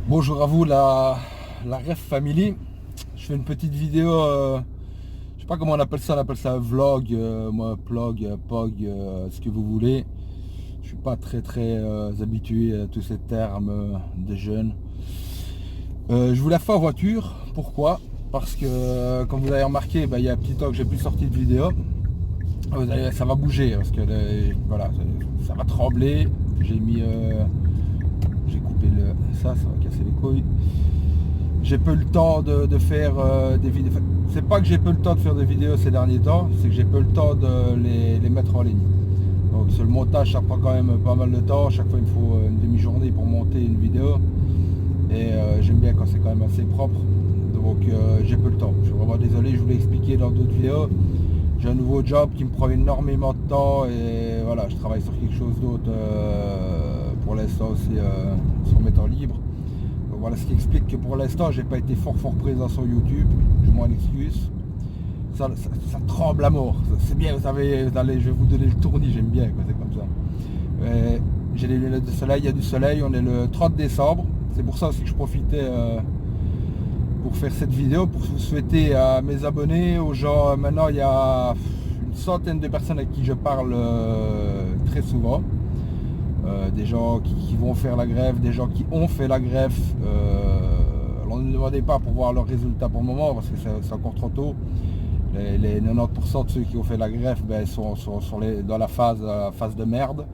Bonjour à vous la Ref Family. Je fais une petite vidéo, je sais pas comment on appelle ça un vlog, moi plog, pog, ce que vous voulez. Je suis pas très habitué à tous ces termes des jeunes. Je vous la fais en voiture, pourquoi? Parce que comme vous avez remarqué, il y a un petit temps que j'ai plus sorti de vidéo. Ça va bouger parce que voilà, ça va trembler. J'ai coupé ça va casser les couilles. J'ai peu le temps de faire des vidéos. Enfin, c'est pas que j'ai peu le temps de faire des vidéos ces derniers temps, c'est que j'ai peu le temps de les mettre en ligne. Donc sur le montage, ça prend quand même pas mal de temps. Chaque fois, il me faut une demi-journée pour monter une vidéo. Et j'aime bien quand c'est quand même assez propre. Donc j'ai peu le temps. Je suis vraiment désolé, je vous l'ai expliqué dans d'autres vidéos. J'ai un nouveau job qui me prend énormément de temps et voilà, je travaille sur quelque chose d'autre pour l'instant aussi sur mes temps libres. Donc voilà ce qui explique que pour l'instant j'ai pas été fort présent sur YouTube, je m'en excuse. Ça tremble à mort. C'est bien, vous savez, allez, je vais vous donner le tournis, j'aime bien quand c'est comme ça. J'ai les lunettes de soleil, il y a du soleil, on est le 30 décembre. C'est pour ça aussi que je profitais pour faire cette vidéo, pour vous souhaiter à mes abonnés, aux gens, maintenant il y a une centaine de personnes avec qui je parle très souvent. Des gens qui vont faire la greffe, des gens qui ont fait la greffe. Alors ne demandez pas pour voir leurs résultats pour le moment parce que c'est encore trop tôt. Les 90% de ceux qui ont fait la greffe sont dans la phase de merde.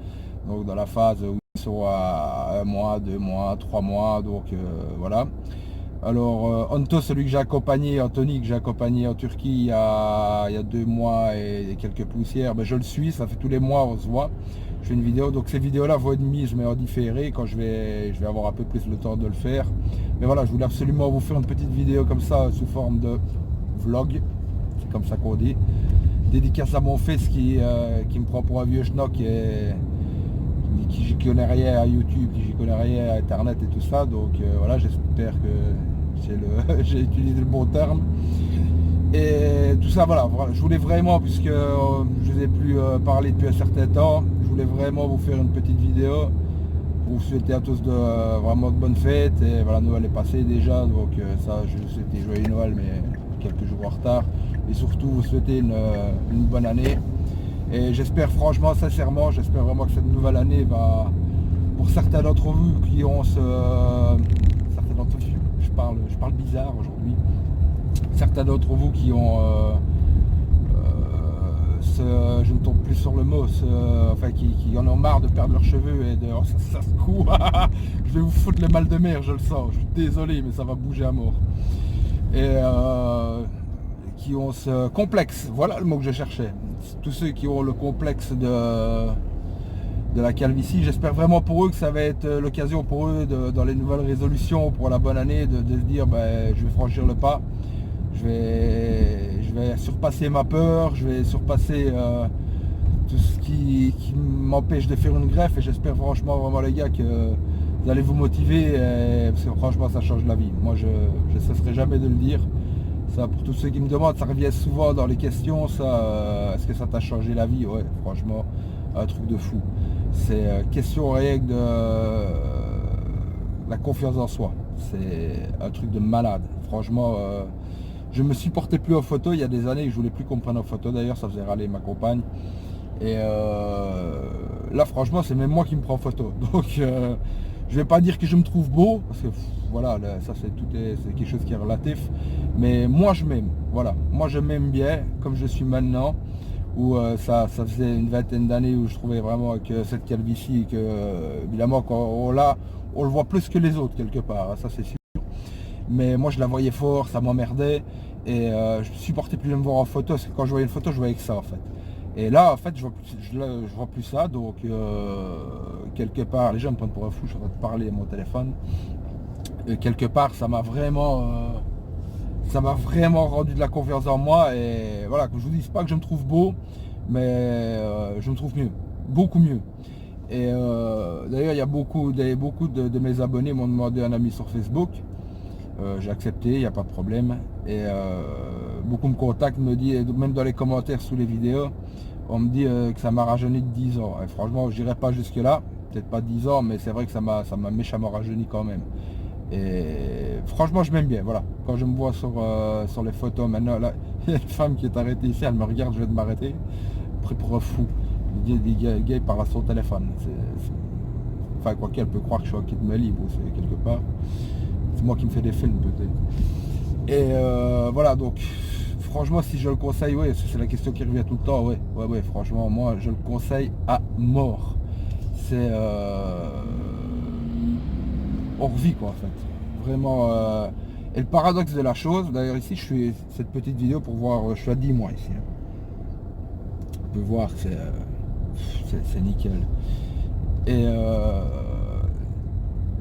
Donc dans la phase où ils sont à 1 mois, 2 mois, 3 mois. Donc voilà. Alors Anto, celui que j'ai accompagné, Anthony que j'ai accompagné en Turquie il y a 2 mois et quelques poussières, je le suis, ça fait tous les mois on se voit. Je fais une vidéo, donc ces vidéos-là vont être mises mais en différé quand je vais avoir un peu plus le temps de le faire. Mais voilà, je voulais absolument vous faire une petite vidéo comme ça sous forme de vlog, c'est comme ça qu'on dit. Dédicace à mon fils qui me prend pour un vieux schnock et qui j'y connais rien à YouTube, qui j'y connais rien à Internet et tout ça. Donc voilà, j'espère que j'ai utilisé le bon terme. Et tout ça, voilà, je voulais vraiment, puisque je vous ai plus parlé depuis un certain temps, je voulais vraiment vous faire une petite vidéo pour vous souhaiter à tous vraiment de bonnes fêtes. Et voilà, Noël est passé déjà, donc ça, je vous souhaite joyeux Noël, mais quelques jours en retard. Et surtout, vous souhaiter une bonne année. Et j'espère franchement, sincèrement, j'espère vraiment que cette nouvelle année va, pour certains d'entre vous qui ont certains d'entre vous, je parle bizarre aujourd'hui, certains d'entre vous qui ont je ne tombe plus sur le mot, enfin qui en ont marre de perdre leurs cheveux et de oh, ça se coud, je vais vous foutre le mal de mer, je le sens, je suis désolé mais ça va bouger à mort. Et qui ont ce complexe, voilà le mot que je cherchais, tous ceux qui ont le complexe de la calvitie, j'espère vraiment pour eux que ça va être l'occasion pour eux dans les nouvelles résolutions pour la bonne année de se dire je vais franchir le pas, je vais surpasser ma peur, je vais surpasser tout ce qui m'empêche de faire une greffe et j'espère franchement vraiment les gars que vous allez vous motiver parce que franchement ça change la vie. Moi je ne cesserai jamais de le dire. Ça, pour tous ceux qui me demandent, ça revient souvent dans les questions, ça, est-ce que ça t'a changé la vie? Ouais, franchement, un truc de fou. C'est question rien que de la confiance en soi. C'est un truc de malade. Franchement, je me supportais plus en photo. Il y a des années que je voulais plus qu'on me prenne en photo. D'ailleurs, ça faisait râler ma compagne. Et là, franchement, c'est même moi qui me prends en photo. Donc, je vais pas dire que je me trouve beau, parce que voilà, ça c'est quelque chose qui est relatif. Mais moi, je m'aime. Voilà, moi je m'aime bien, comme je suis maintenant. Où ça faisait une vingtaine d'années où je trouvais vraiment que cette calvitie, que évidemment quand on le voit plus que les autres quelque part, hein, ça c'est sûr. Mais moi je la voyais fort, ça m'emmerdait et je supportais plus de me voir en photo, parce que quand je voyais une photo je voyais que ça en fait. Et là en fait je vois plus ça, donc quelque part, les gens me prennent pour un fou, je suis en train de parler à mon téléphone. Et quelque part ça m'a vraiment rendu de la confiance en moi et voilà, que je vous dis pas que je me trouve beau, mais je me trouve mieux, beaucoup mieux. Et d'ailleurs il y a beaucoup de mes abonnés m'ont demandé un ami sur Facebook. J'ai accepté, il n'y a pas de problème. Et beaucoup me contactent, me disent, même dans les commentaires sous les vidéos, on me dit que ça m'a rajeuni de 10 ans. Et franchement, je n'irai pas jusque là, peut-être pas 10 ans, mais c'est vrai que ça m'a méchamment rajeuni quand même. Et franchement, je m'aime bien, voilà. Quand je me vois sur les photos, maintenant, là, il y a une femme qui est arrêtée ici, elle me regarde, je vais de m'arrêter. Pris pour un fou. Le gars, il parle à son téléphone. Enfin, quoi qu'elle peut croire que je suis en kit me libre, c'est quelque part. C'est moi qui me fais des films, peut-être. Et voilà, donc, franchement, si je le conseille, ouais, c'est la question qui revient tout le temps, ouais, franchement, moi, je le conseille à mort. C'est... on revit, quoi, en fait. Vraiment... et le paradoxe de la chose, d'ailleurs, ici, je fais cette petite vidéo pour voir, je suis à 10 mois, ici. Hein. On peut voir que c'est nickel. Et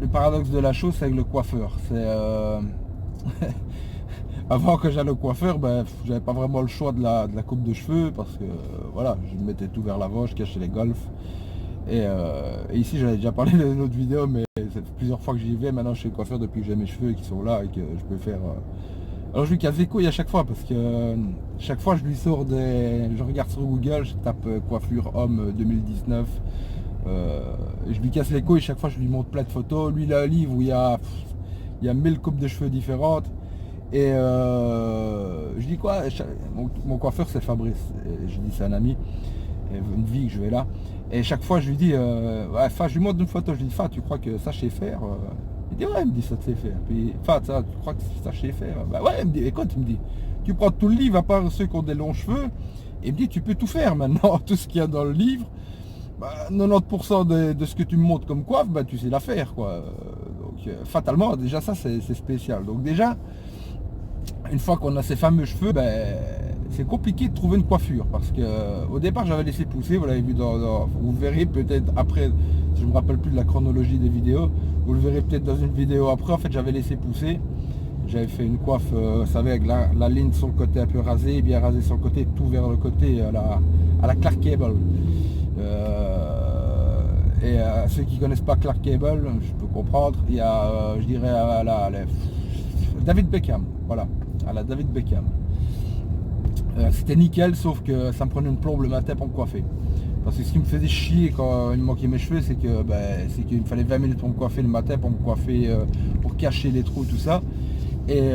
le paradoxe de la chose, c'est avec le coiffeur. C'est... avant que j'aille au coiffeur, ben, j'avais pas vraiment le choix de la coupe de cheveux parce que voilà, je mettais tout vers l'avant, je cachais les golfs. Et ici, j'en ai déjà parlé dans une autre vidéo, mais c'est plusieurs fois que j'y vais. Maintenant, je suis coiffeur depuis que j'ai mes cheveux qui sont là et que je peux faire. Alors, je lui casse les couilles à chaque fois parce que chaque fois, je lui sors des. Je regarde sur Google, je tape coiffure homme 2019. Je lui casse les couilles, chaque fois, je lui montre plein de photos. Lui, il a un livre où il y a 1000 coupes de cheveux différentes. Et je dis quoi, mon coiffeur c'est Fabrice, et je dis c'est un ami, et une vie que je vais là, et chaque fois je lui dis, je lui montre une photo, je lui dis, tu crois que ça je sais faire? Il dit ouais, il me dit ça tu sais faire, puis ça tu crois que ça je sais faire? Bah ouais, il me dit, écoute, il me dit, tu prends tout le livre à part ceux qui ont des longs cheveux, et il me dit tu peux tout faire maintenant, tout ce qu'il y a dans le livre, 90% de ce que tu me montres comme coiffe, tu sais la faire quoi, donc fatalement déjà ça c'est spécial, donc déjà, une fois qu'on a ces fameux cheveux, c'est compliqué de trouver une coiffure parce que au départ j'avais laissé pousser, vous l'avez vu vous verrez peut-être après, je me rappelle plus de la chronologie des vidéos, vous le verrez peut-être dans une vidéo après, en fait j'avais laissé pousser, j'avais fait une coiffe, vous savez, avec la ligne sur le côté un peu rasée, bien rasée sur le côté, tout vers le côté à la Clark Gable. Et ceux qui connaissent pas Clark Gable, je peux comprendre, il y a, je dirais, David Beckham, voilà, à la David Beckham. C'était nickel, sauf que ça me prenait une plombe le matin pour me coiffer. Parce que ce qui me faisait chier quand il me manquait mes cheveux, c'est qu'il me fallait 20 minutes pour me coiffer le matin, pour me coiffer, pour cacher les trous, tout ça. Et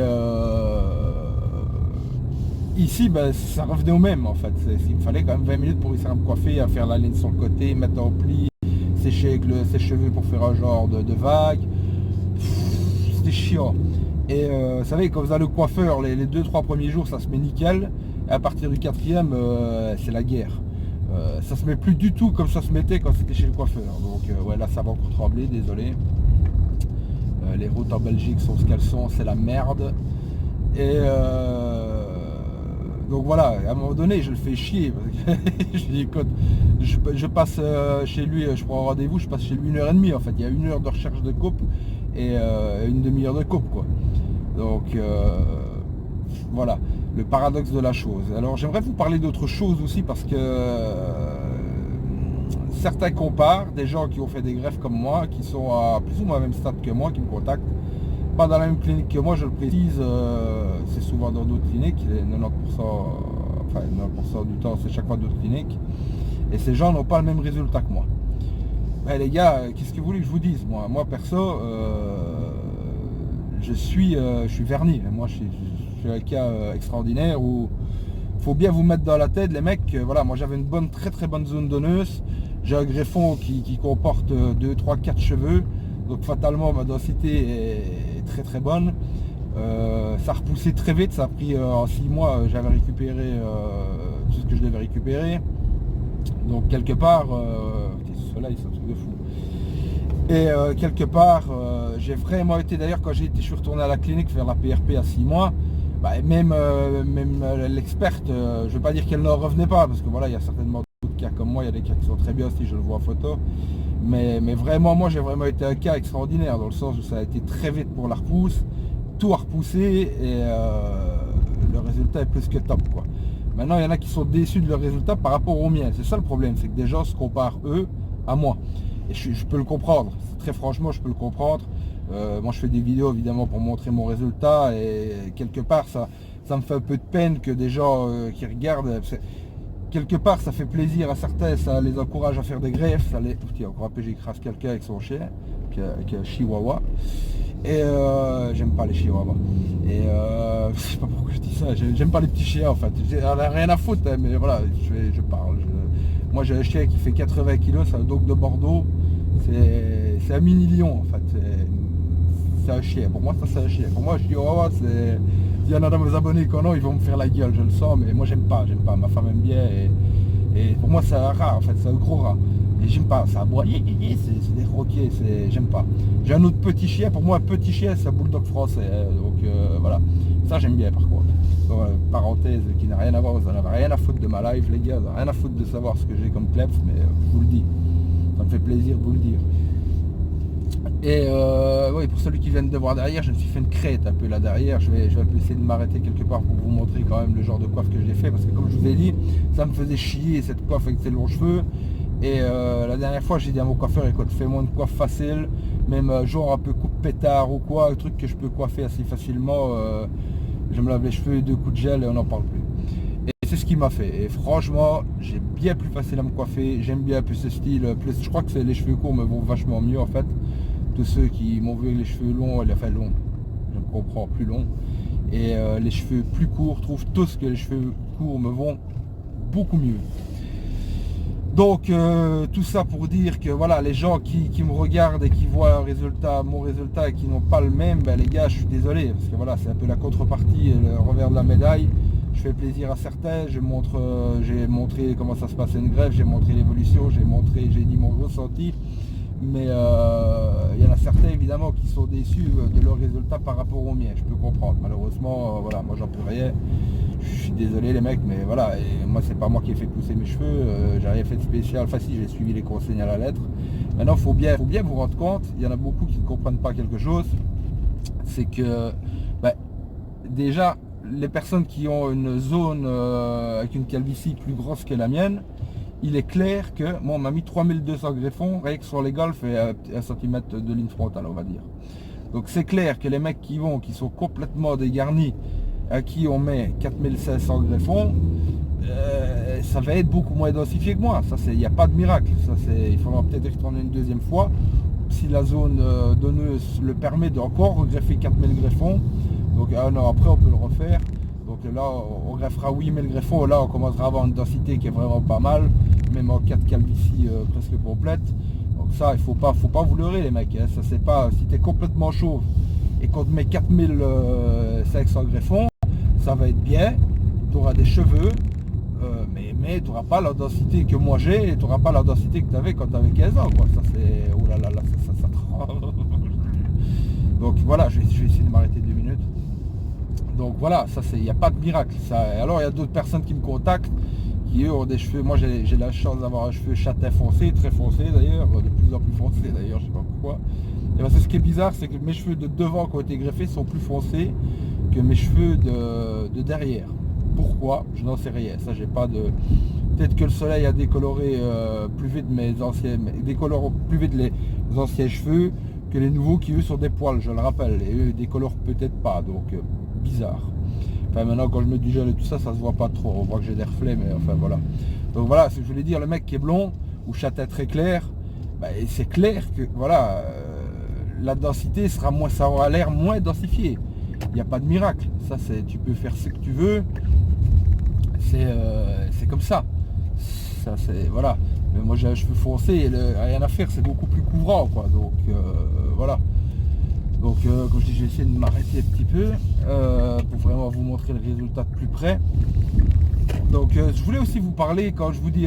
ici, ça revenait au même en fait. Il me fallait quand même 20 minutes pour réussir à me coiffer, à faire la ligne sur le côté, mettre en pli, sécher avec sèche-cheveux pour faire un genre de vague. C'était chiant. Et vous savez, quand vous allez au coiffeur, les 2-3 premiers jours, ça se met nickel. Et à partir du 4e, c'est la guerre. Ça se met plus du tout comme ça se mettait quand c'était chez le coiffeur. Donc ouais, là, ça va encore trembler, désolé. Les routes en Belgique sont ce qu'elles sont, c'est la merde. Et donc voilà, à un moment donné, je le fais chier. Je dis, écoute, je passe chez lui, je prends un rendez-vous, je passe chez lui 1h30 en fait. Il y a 1 heure de recherche de coupe et une demi-heure de coupe quoi. Donc voilà, le paradoxe de la chose. Alors j'aimerais vous parler d'autre chose aussi parce que certains comparent, des gens qui ont fait des greffes comme moi, qui sont à plus ou moins le même stade que moi, qui me contactent, pas dans la même clinique que moi, je le précise, c'est souvent dans d'autres cliniques, 90% du temps c'est chaque fois d'autres cliniques, et ces gens n'ont pas le même résultat que moi. Les gars, qu'est-ce que vous voulez que je vous dise? Moi perso, je suis verni. Moi, je suis un cas extraordinaire où il faut bien vous mettre dans la tête, les mecs. Voilà, moi, j'avais une très très bonne zone donneuse. J'ai un greffon qui comporte 2, 3, 4 cheveux. Donc, fatalement, ma densité est très très bonne. Ça a repoussé très vite. Ça a pris en 6 mois, j'avais récupéré tout ce que je devais récupérer. Donc, quelque part, ce soleil, c'est un truc de fou. Et quelque part, j'ai vraiment été, d'ailleurs quand je suis retourné à la clinique faire la PRP à 6 mois, même l'experte, je ne veux pas dire qu'elle n'en revenait pas, parce que voilà, il y a certainement d'autres cas comme moi, il y a des cas qui sont très bien si je le vois en photo, mais vraiment, moi j'ai vraiment été un cas extraordinaire, dans le sens où ça a été très vite pour la repousse, tout a repoussé, et le résultat est plus que top quoi. Maintenant, il y en a qui sont déçus de leur résultat par rapport au mien, c'est ça le problème, c'est que des gens se comparent eux à moi. Et je peux le comprendre, très franchement je peux le comprendre. Moi je fais des vidéos évidemment pour montrer mon résultat et quelque part ça me fait un peu de peine que des gens qui regardent, quelque part ça fait plaisir à certains, ça les encourage à faire des greffes, ça les... Tiens, encore un peu j'écrase quelqu'un avec son chien, avec un chihuahua. Et j'aime pas les chihuahuas. Et je sais pas pourquoi je dis ça, j'aime pas les petits chiens en fait. J'en ai rien à foutre, hein, mais voilà, je parle. Moi j'ai un chien qui fait 80 kilos, c'est un dog de Bordeaux. C'est un mini lion en fait. C'est un chien. Pour moi ça c'est un chien. Pour moi un chihuahua c'est. Il y en a dans mes abonnés qu'on a, ils vont me faire la gueule, je le sens, mais moi j'aime pas. Ma femme aime bien et pour moi c'est un rat en fait, c'est un gros rat. Et j'aime pas, ça aboie, c'est des roquets, j'aime pas. J'ai un autre petit chien, pour moi un petit chien c'est un bulldog français, hein, donc voilà. Ça j'aime bien par contre. Donc, parenthèse qui n'a rien à voir, vous n'en avez rien à foutre de ma life les gars, vous n'avez rien à foutre de savoir ce que j'ai comme plebs, mais je vous le dis. Ça me fait plaisir de vous le dire. Et oui, pour celui qui vient de voir derrière, je me suis fait une crête un peu là derrière. Je vais un peu essayer de m'arrêter quelque part pour vous montrer quand même le genre de coiffe que j'ai fait. Parce que comme je vous ai dit, ça me faisait chier cette coiffe avec ces longs cheveux. Et la dernière fois, j'ai dit à mon coiffeur, écoute, fais-moi une coiffe facile, même genre un peu coupe pétard ou quoi, un truc que je peux coiffer assez facilement. Je me lave les cheveux, 2 coups de gel et on n'en parle plus. Et c'est ce qu'il m'a fait. Et franchement, j'ai bien plus facile à me coiffer. J'aime bien un peu ce style. Plus, je crois que les cheveux courts me vont vachement mieux en fait. Tous ceux qui m'ont vu avec les cheveux longs, enfin longs, je me comprends, plus longs. Et les cheveux plus courts, trouvent tous que les cheveux courts me vont beaucoup mieux. Donc tout ça pour dire que voilà, les gens qui me regardent et qui voient mon résultat et qui n'ont pas le même, ben les gars, je suis désolé, parce que voilà, c'est un peu la contrepartie et le revers de la médaille. Je fais plaisir à certains, j'ai montré comment ça se passait une greffe, j'ai montré l'évolution, j'ai dit mon ressenti. Mais il y en a certains évidemment qui sont déçus de leurs résultats par rapport aux miens, je peux comprendre. Malheureusement, voilà, moi j'en peux rien. Je suis désolé les mecs, mais voilà, et moi c'est pas moi qui ai fait pousser mes cheveux, j'ai rien fait de spécial, enfin si j'ai suivi les consignes à la lettre. Maintenant faut bien vous rendre compte, il y en a beaucoup qui ne comprennent pas quelque chose, c'est que déjà les personnes qui ont une zone avec une calvitie plus grosse que la mienne, il est clair que, moi on m'a mis 3200 greffons, rien que sur les golfs et 1 cm de ligne frontale on va dire. Donc c'est clair que les mecs qui sont complètement dégarnis, à qui on met 4500 greffons, ça va être beaucoup moins densifié que moi. Ça il n'y a pas de miracle. Il faudra peut-être retourner une deuxième fois. Si la zone donneuse le permet d'encore regreffer 4000 greffons, donc un an après on peut le refaire. Donc là on greffera 8000 greffons, là on commencera à avoir une densité qui est vraiment pas mal, même en 4 calvitie presque complète. Donc ça il faut pas vous leurrer les mecs, hein. Ça c'est pas, si tu es complètement chauve et qu'on te met 4500 greffons, ça va être bien, tu auras des cheveux, mais tu n'auras pas la densité que moi j'ai, et tu n'auras pas la densité que tu avais quand tu avais 15 ans, quoi. Ça c'est, oh là là, ça donc voilà, je vais essayer de m'arrêter 2 minutes. Donc voilà, ça c'est, il n'y a pas de miracle. Ça, alors il y a d'autres personnes qui me contactent, qui eux ont des cheveux, moi j'ai la chance d'avoir un cheveu châtain foncé, très foncé d'ailleurs, de plus en plus foncé d'ailleurs, je sais pas pourquoi. Et ben, c'est ce qui est bizarre, c'est que mes cheveux de devant qui ont été greffés sont plus foncés que mes cheveux de derrière. Pourquoi? Je n'en sais rien. Ça, j'ai pas de. Peut-être que le soleil a décoloré plus vite décolore plus vite les anciens cheveux que les nouveaux qui eux sont des poils, je le rappelle. Et eux décolorent peut-être pas, donc bizarre. Enfin maintenant quand je mets du gel et tout ça, ça se voit pas trop. On voit que j'ai des reflets, mais enfin voilà. Donc voilà, ce que je voulais dire, le mec qui est blond ou châtain très clair, c'est clair que voilà. La densité sera moins, ça aura l'air moins densifié. Il n'y a pas de miracle. Ça c'est, tu peux faire ce que tu veux. C'est comme ça. Ça c'est voilà. Mais moi j'ai un cheveu foncé, rien à faire, c'est beaucoup plus couvrant quoi. Donc voilà. Donc comme je dis, j'ai essayé de m'arrêter un petit peu pour vraiment vous montrer le résultat de plus près. Donc je voulais aussi vous parler, quand je vous dis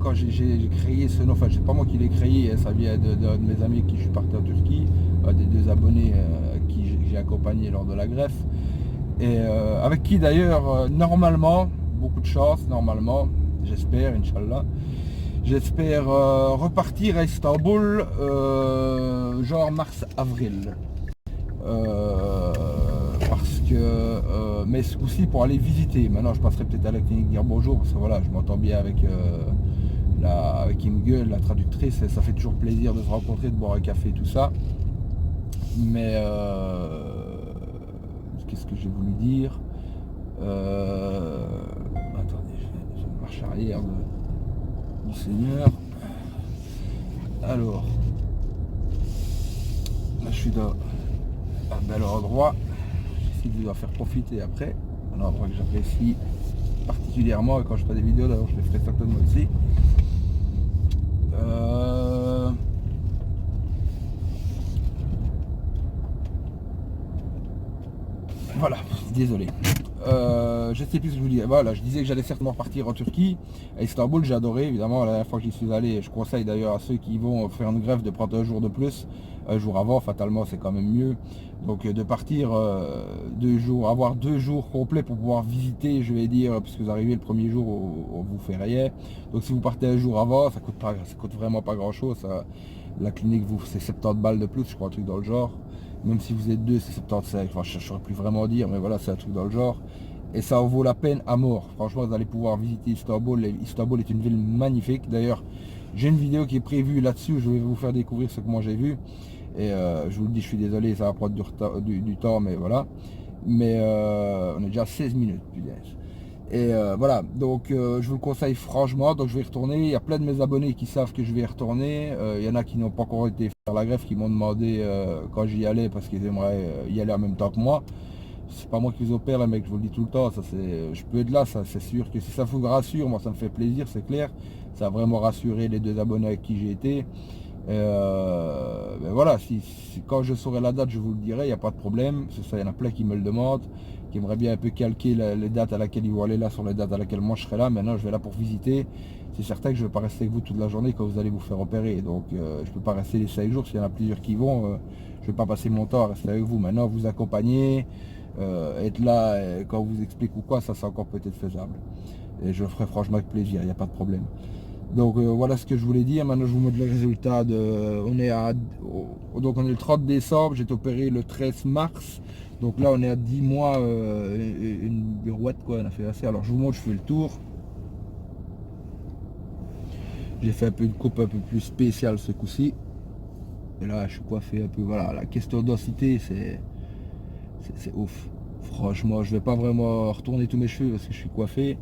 quand j'ai créé ce nom, enfin c'est pas moi qui l'ai créé, ça vient de mes amis qui je suis parti en Turquie, des 2 abonnés qui j'ai accompagné lors de la greffe, et avec qui d'ailleurs normalement, beaucoup de chance, normalement, j'espère, Inch'Allah, j'espère repartir à Istanbul genre mars-avril. Parce que mais aussi pour aller visiter. Maintenant je passerai peut-être à la clinique dire bonjour, parce que voilà, je m'entends bien avec avec Imgue, la traductrice, et ça fait toujours plaisir de se rencontrer, de boire un café, tout ça. Mais qu'est-ce que j'ai voulu dire, attendez, j'ai une marche arrière du Seigneur. Alors je suis dans un bel endroit. J'essaie de vous en faire profiter après. Un endroit que j'apprécie particulièrement, et quand je fais des vidéos, d'ailleurs je les ferai certainement aussi. Voilà, désolé. Je sais plus ce que je vous disais. Voilà, je disais que j'allais certainement partir en Turquie. À Istanbul, j'ai adoré, évidemment, la dernière fois que j'y suis allé. Je conseille d'ailleurs à ceux qui vont faire une grève de prendre un jour de plus. Un jour avant, fatalement, c'est quand même mieux. Donc de partir 2 jours, avoir 2 jours complets pour pouvoir visiter, je vais dire, puisque vous arrivez le premier jour où vous fait rien. Donc si vous partez un jour avant, ça coûte vraiment pas grand chose. La clinique, c'est 70 balles de plus, je crois, un truc dans le genre. Même si vous êtes 2, c'est 75, enfin je ne saurais plus vraiment dire, mais voilà, c'est un truc dans le genre. Et ça en vaut la peine à mort. Franchement, vous allez pouvoir visiter Istanbul. Istanbul est une ville magnifique. D'ailleurs, j'ai une vidéo qui est prévue là-dessus, je vais vous faire découvrir ce que moi j'ai vu. Et je vous le dis, je suis désolé, ça va prendre du temps, mais voilà. Mais on est déjà à 16 minutes, punaise. Et voilà, donc je vous le conseille franchement, donc je vais y retourner. Il y a plein de mes abonnés qui savent que je vais y retourner. Il y en a qui n'ont pas encore été faire la greffe, qui m'ont demandé quand j'y allais, parce qu'ils aimeraient y aller en même temps que moi. C'est pas moi qui vous opère, là, mec, je vous le dis tout le temps, ça c'est, je peux être là, ça c'est sûr que si ça vous rassure, moi ça me fait plaisir, c'est clair. Ça a vraiment rassuré les 2 abonnés avec qui j'ai été. Ben voilà, quand je saurai la date, je vous le dirai, il n'y a pas de problème. C'est ça, il y en a plein qui me le demandent, qui aimeraient bien un peu calquer les dates à laquelle ils vont aller là sur les dates à laquelle moi je serai là. Maintenant, je vais là pour visiter. C'est certain que je ne vais pas rester avec vous toute la journée quand vous allez vous faire opérer. Donc, je ne peux pas rester les 5 jours. S'il y en a plusieurs qui vont, je ne vais pas passer mon temps à rester avec vous. Maintenant, vous accompagner, être là quand on vous explique ou quoi, ça c'est encore peut-être faisable. Et je le ferai franchement avec plaisir, il n'y a pas de problème. Donc voilà ce que je voulais dire. Maintenant je vous montre le résultat on est le 30 décembre, j'ai été opéré le 13 mars. Donc là on est à 10 mois, une burouette quoi, on a fait assez. Alors je vous montre, je fais le tour. J'ai fait un peu une coupe un peu plus spéciale ce coup-ci. Et là je suis coiffé un peu, voilà, la question de densité c'est ouf. Franchement je vais pas vraiment retourner tous mes cheveux parce que je suis coiffé.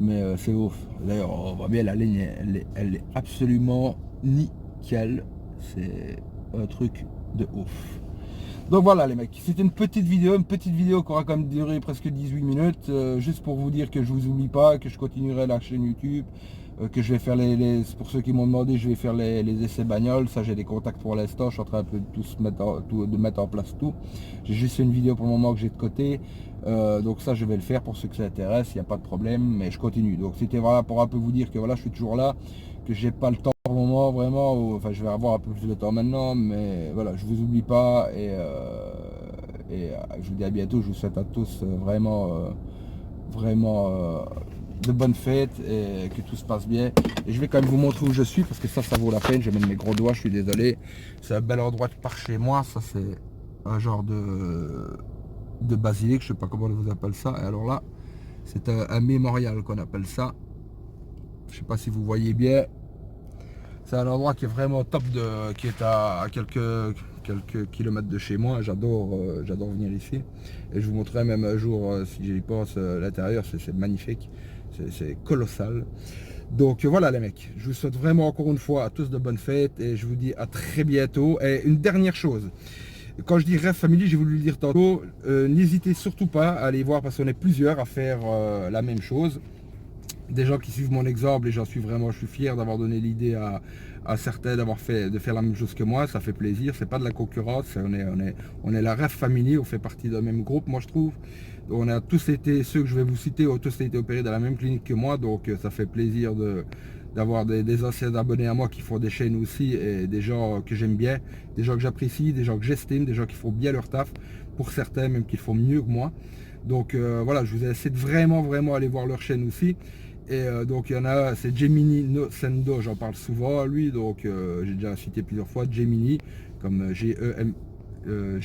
Mais c'est ouf. D'ailleurs, on voit bien la ligne, elle est absolument nickel. C'est un truc de ouf. Donc voilà les mecs, c'était une petite vidéo qui aura quand même duré presque 18 minutes, juste pour vous dire que je vous oublie pas, que je continuerai la chaîne YouTube, que je vais faire pour ceux qui m'ont demandé, je vais faire les essais bagnoles. Ça j'ai des contacts pour l'instant, je suis en train un peu de mettre en place tout. J'ai juste fait une vidéo pour le moment que j'ai de côté, donc ça je vais le faire pour ceux que ça intéresse, il n'y a pas de problème, mais je continue. Donc c'était voilà pour un peu vous dire que voilà, je suis toujours là, que j'ai pas le temps pour le moment vraiment, enfin je vais avoir un peu plus de temps maintenant, mais voilà, je vous oublie pas et je vous dis à bientôt. Je vous souhaite à tous vraiment de bonnes fêtes et que tout se passe bien. Et je vais quand même vous montrer où je suis parce que ça vaut la peine. Je vais mettre mes gros doigts, je suis désolé. C'est un bel endroit par chez moi. Ça c'est un genre de basilique, je sais pas comment on vous appelle ça. Et alors là, c'est un mémorial qu'on appelle ça. Je sais pas si vous voyez bien. C'est un endroit qui est vraiment top, qui est à quelques kilomètres de chez moi. J'adore venir ici. Et je vous montrerai même un jour, si j'y pense, l'intérieur. C'est magnifique. C'est colossal. Donc voilà les mecs. Je vous souhaite vraiment encore une fois à tous de bonnes fêtes. Et je vous dis à très bientôt. Et une dernière chose. Quand je dis Rêve Family, j'ai voulu le dire tantôt. N'hésitez surtout pas à aller voir parce qu'on est plusieurs à faire la même chose. Des gens qui suivent mon exemple et je suis fier d'avoir donné l'idée à certains de faire la même chose que moi. Ça fait plaisir, c'est pas de la concurrence, on est la Rêve Family, on fait partie d'un même groupe, moi je trouve. On a tous été, ceux que je vais vous citer, ont tous été opérés dans la même clinique que moi, donc ça fait plaisir d'avoir des anciens abonnés à moi qui font des chaînes aussi, et des gens que j'aime bien, des gens que j'apprécie, des gens que j'estime, des gens qui font bien leur taf, pour certains même qui font mieux que moi. Donc voilà, je vous incite vraiment à aller voir leur chaîne aussi. Et donc il y en a, c'est Gemini No Sendo, j'en parle souvent lui, donc j'ai déjà cité plusieurs fois Gemini, comme G-E-M-I-N-I,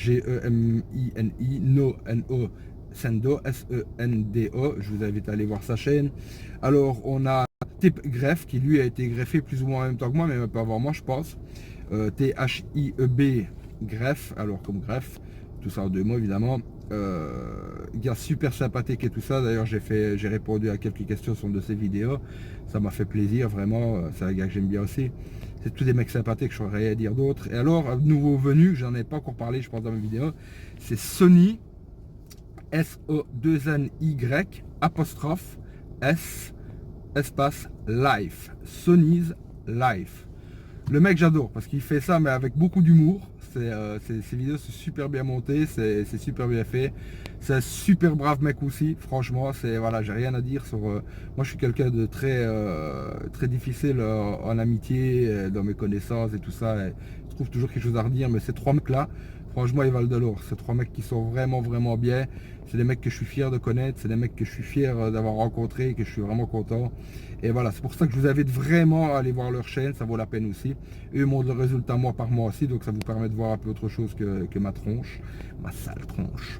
No N-O Sendo, S-E-N-D-O, je vous invite à aller voir sa chaîne. Alors on a Type Greffe qui lui a été greffé plus ou moins en même temps que moi, mais un peu avant moi je pense. T-H-I-E-B Greffe, alors comme greffe, tout ça en 2 mots évidemment. Gars super sympathique et tout ça. D'ailleurs j'ai répondu à quelques questions sur une de ses vidéos. Ça m'a fait plaisir vraiment. C'est un gars que j'aime bien aussi. c'est tous des mecs sympathiques, je saurais rien dire d'autre. Et alors, un nouveau venu, j'en ai pas encore parlé, je pense, dans mes vidéos, c'est Sony, S-O-2-N-Y, apostrophe, S, espace, Life. Sony's Life. Le mec, j'adore, parce qu'il fait ça, mais avec beaucoup d'humour. Ces vidéos sont super bien montées, c'est super bien fait. C'est un super brave mec aussi, franchement. Voilà, j'ai rien à dire sur. Moi, je suis quelqu'un de très difficile en amitié, dans mes connaissances et tout ça. Et je trouve toujours quelque chose à redire, mais ces trois mecs-là, franchement, ils valent de l'or. Ces trois mecs qui sont vraiment bien. C'est des mecs que je suis fier de connaître, c'est des mecs que je suis fier d'avoir rencontrés, que je suis vraiment content. Et voilà, c'est pour ça que je vous invite vraiment à aller voir leur chaîne, ça vaut la peine aussi. Eux ils montrent le résultat mois par mois aussi, donc ça vous permet de voir un peu autre chose que ma tronche, ma sale tronche.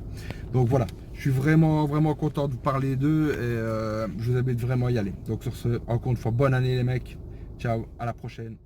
Donc voilà, je suis vraiment content de vous parler d'eux et je vous invite vraiment à y aller. Donc sur ce, encore une fois, bonne année les mecs. Ciao, à la prochaine.